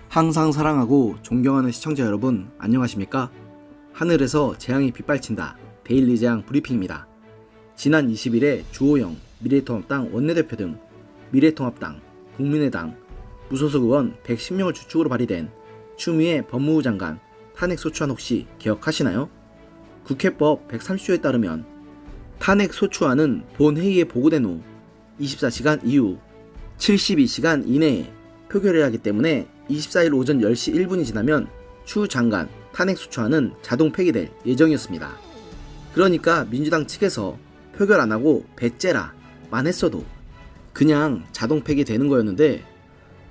항상 사랑하고 존경하는 시청자 여러분, 안녕하십니까? 하늘에서 재앙이 빗발친다. 데일리 재앙 브리핑입니다. 지난 20일에 주호영 미래통합당 원내대표 등 미래통합당, 국민의당, 무소속 의원 110명을 주축으로 발의된 추미애 법무부 장관 탄핵소추안 혹시 기억하시나요? 국회법 130조에 따르면 탄핵소추안은 본회의에 보고된 후 24시간 이후 72시간 이내에 표결해야 하기 때문에 24일 오전 10시 1분이 지나면 추 장관 탄핵소추안은 자동 폐기될 예정이었습니다. 그러니까 민주당 측에서 표결 안하고 배째라만 했어도 그냥 자동 폐기되는 거였는데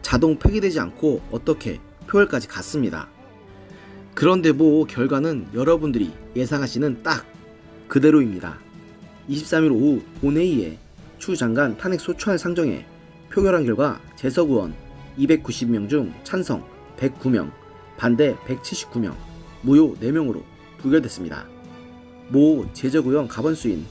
자동 폐기되지 않고 어떻게 표결까지 갔습니다. 그런데 결과는 여러분들이 예상하시는 딱 그대로입니다. 23일 오후 본회의에 추 장관 탄핵소추안 상정에 표결한 결과 재석 의원 290명 중 찬성 109명, 반대 179명, 무효 4명으로 부결됐습니다. 모 재적 의원 가번수인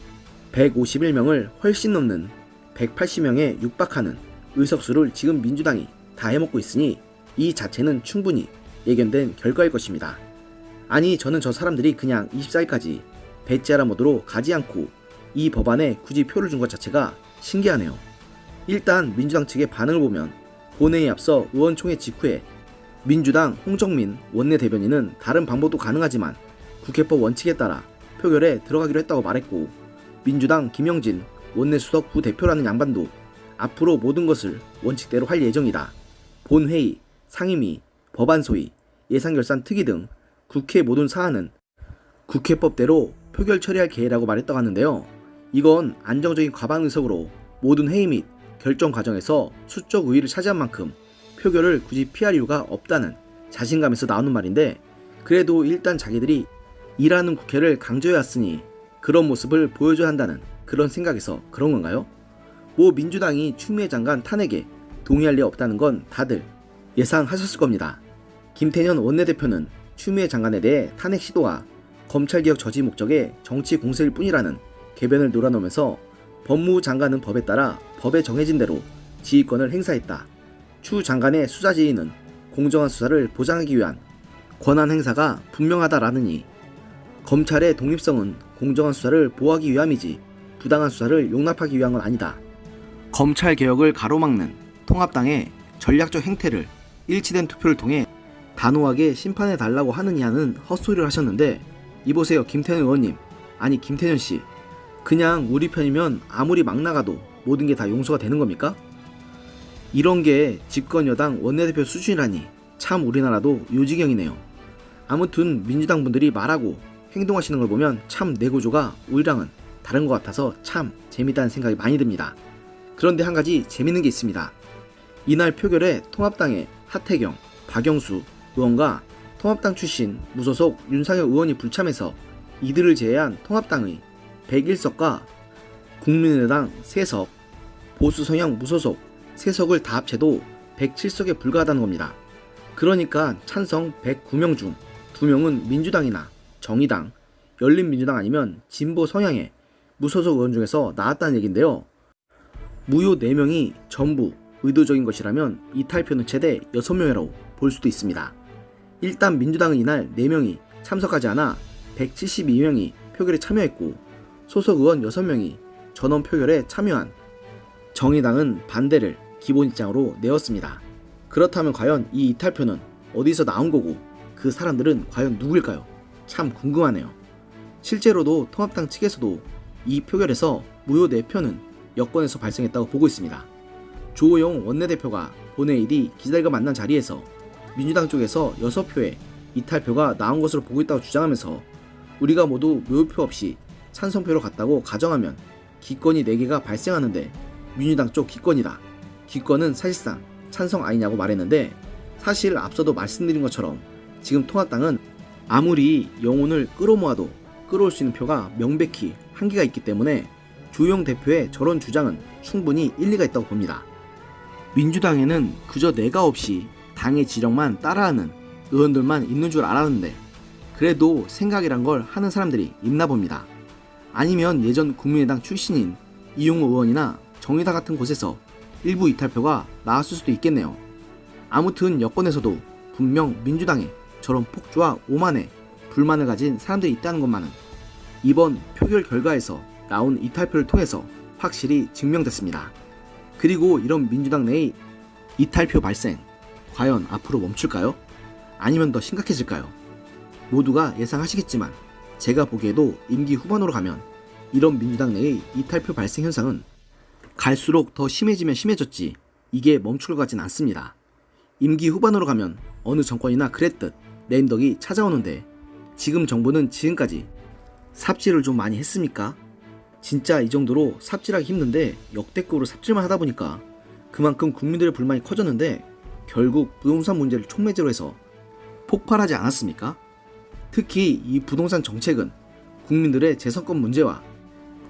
151명을 훨씬 넘는 180명에 육박하는 의석수를 지금 민주당이 다 해먹고 있으니 이 자체는 충분히 예견된 결과일 것입니다. 아니, 저는 저 사람들이 그냥 24일까지 배째라 모드로 가지 않고 이 법안에 굳이 표를 준 것 자체가 신기하네요. 일단 민주당 측의 반응을 보면 본회의에 앞서 의원총회 직후에 민주당 홍정민 원내대변인은 다른 방법도 가능하지만 국회법 원칙에 따라 표결에 들어가기로 했다고 말했고, 민주당 김영진 원내수석 부대표라는 양반도 앞으로 모든 것을 원칙대로 할 예정이다. 본회의, 상임위, 법안소위, 예산결산 특위 등 국회 모든 사안은 국회법대로 표결 처리할 계획이라고 말했다고 하는데요. 이건 안정적인 과반 의석으로 모든 회의 및 결정 과정에서 수적 우위를 차지한 만큼 표결을 굳이 피할 이유가 없다는 자신감에서 나오는 말인데, 그래도 일단 자기들이 일하는 국회를 강조해왔으니 그런 모습을 보여줘야 한다는 그런 생각에서 그런 건가요? 민주당이 추미애 장관 탄핵에 동의할 리 없다는 건 다들 예상하셨을 겁니다. 김태년 원내대표는 추미애 장관에 대해 탄핵 시도가 검찰개혁 저지 목적의 정치 공세일 뿐이라는 궤변을 놀아놓으면서 법무부 장관은 법에 따라 법에 정해진 대로 지휘권을 행사했다. 추 장관의 수사 지휘는 공정한 수사를 보장하기 위한 권한 행사가 분명하다라느니 검찰의 독립성은 공정한 수사를 보호하기 위함이지 부당한 수사를 용납하기 위한 건 아니다. 검찰개혁을 가로막는 통합당의 전략적 행태를 일치된 투표를 통해 단호하게 심판해달라고 하느냐는 헛소리를 하셨는데, 이보세요 김태년 의원님, 아니 김태년씨, 그냥 우리 편이면 아무리 막 나가도 모든 게 다 용서가 되는 겁니까? 이런 게 집권여당 원내대표 수준이라니 참 우리나라도 요지경이네요. 아무튼 민주당 분들이 말하고 행동하시는 걸 보면 참 내구조가 우리랑은 다른 것 같아서 참 재밌다는 생각이 많이 듭니다. 그런데 한 가지 재밌는 게 있습니다. 이날 표결에 통합당의 하태경, 박영수 의원과 통합당 출신 무소속 윤상혁 의원이 불참해서 이들을 제외한 통합당의 101석과 국민의당 3석, 보수 성향 무소속 3석을 다 합쳐도 107석에 불과하다는 겁니다. 그러니까 찬성 109명 중 2명은 민주당이나 정의당, 열린민주당 아니면 진보 성향의 무소속 의원 중에서 나왔다는 얘긴데요. 무효 4명이 전부 의도적인 것이라면 이탈표는 최대 6명이라고 볼 수도 있습니다. 일단 민주당은 이날 4명이 참석하지 않아 172명이 표결에 참여했고, 소속 의원 6명이 전원 표결에 참여한 정의당은 반대를 기본 입장으로 내었습니다. 그렇다면 과연 이 이탈표는 어디서 나온 거고 그 사람들은 과연 누구일까요? 참 궁금하네요. 실제로도 통합당 측에서도 이 표결에서 무효 4표는 여권에서 발생했다고 보고 있습니다. 주호영 원내대표가 본회의 뒤 기자들과 만난 자리에서 민주당 쪽에서 6표의 이탈표가 나온 것으로 보고 있다고 주장하면서 우리가 모두 무효표 없이 찬성표로 갔다고 가정하면 기권이 4개가 발생하는데 민주당 쪽 기권이다. 기권은 사실상 찬성 아니냐고 말했는데, 사실 앞서도 말씀드린 것처럼 지금 통합당은 아무리 영혼을 끌어모아도 끌어올 수 있는 표가 명백히 한계가 있기 때문에 주호영 대표의 저런 주장은 충분히 일리가 있다고 봅니다. 민주당에는 그저 내가 없이 당의 지령만 따라하는 의원들만 있는 줄 알았는데 그래도 생각이란 걸 하는 사람들이 있나 봅니다. 아니면 예전 국민의당 출신인 이용호 의원이나 정의당 같은 곳에서 일부 이탈표가 나왔을 수도 있겠네요. 아무튼 여권에서도 분명 민주당에 저런 폭주와 오만에 불만을 가진 사람들이 있다는 것만은 이번 표결 결과에서 나온 이탈표를 통해서 확실히 증명됐습니다. 그리고 이런 민주당 내의 이탈표 발생, 과연 앞으로 멈출까요? 아니면 더 심각해질까요? 모두가 예상하시겠지만 제가 보기에도 임기 후반으로 가면 이런 민주당 내의 이탈표 발생 현상은 갈수록 더 심해지면 심해졌지 이게 멈출 것 같진 않습니다. 임기 후반으로 가면 어느 정권이나 그랬듯 레임덕이 찾아오는데 지금 정부는 지금까지 삽질을 좀 많이 했습니까? 진짜 이 정도로 삽질하기 힘든데 역대급으로 삽질만 하다 보니까 그만큼 국민들의 불만이 커졌는데 결국 부동산 문제를 촉매제로 해서 폭발하지 않았습니까? 특히 이 부동산 정책은 국민들의 재선권 문제와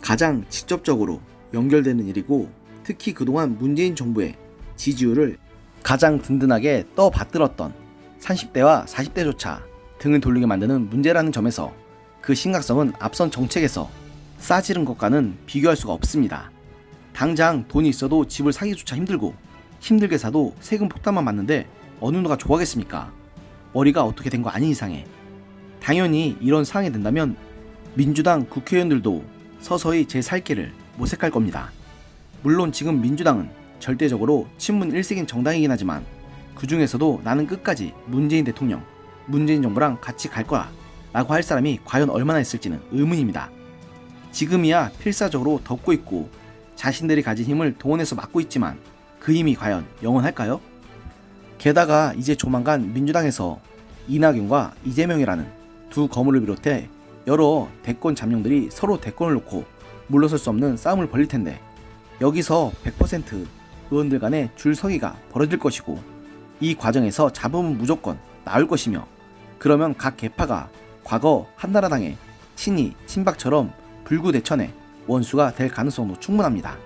가장 직접적으로 연결되는 일이고 특히 그동안 문재인 정부의 지지율을 가장 든든하게 떠받들었던 30대와 40대조차 등을 돌리게 만드는 문제라는 점에서 그 심각성은 앞선 정책에서 싸지른 것과는 비교할 수가 없습니다. 당장 돈이 있어도 집을 사기조차 힘들고 힘들게 사도 세금 폭탄만 맞는데 어느 누가 좋아하겠습니까? 머리가 어떻게 된 거 아닌 이상에. 당연히 이런 상황이 된다면 민주당 국회의원들도 서서히 제 살 길을 모색할 겁니다. 물론 지금 민주당은 절대적으로 친문 일색인 정당이긴 하지만 그 중에서도 나는 끝까지 문재인 대통령, 문재인 정부랑 같이 갈 거야 라고 할 사람이 과연 얼마나 있을지는 의문입니다. 지금이야 필사적으로 덮고 있고 자신들이 가진 힘을 동원해서 막고 있지만 그 힘이 과연 영원할까요? 게다가 이제 조만간 민주당에서 이낙연과 이재명이라는 두 거물을 비롯해 여러 대권 잠룡들이 서로 대권을 놓고 물러설 수 없는 싸움을 벌일 텐데 여기서 100% 의원들 간의 줄서기가 벌어질 것이고 이 과정에서 잡음은 무조건 나올 것이며 그러면 각 계파가 과거 한나라당의 친이, 친박처럼 불구대천의 원수가 될 가능성도 충분합니다.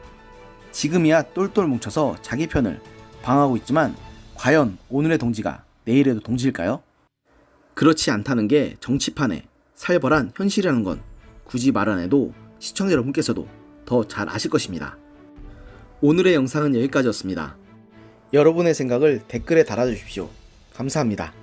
지금이야 똘똘 뭉쳐서 자기 편을 방어하고 있지만 과연 오늘의 동지가 내일에도 동지일까요? 그렇지 않다는 게 정치판의 살벌한 현실이라는 건 굳이 말 안 해도 시청자 여러분께서도 더 잘 아실 것입니다. 오늘의 영상은 여기까지였습니다. 여러분의 생각을 댓글에 달아주십시오. 감사합니다.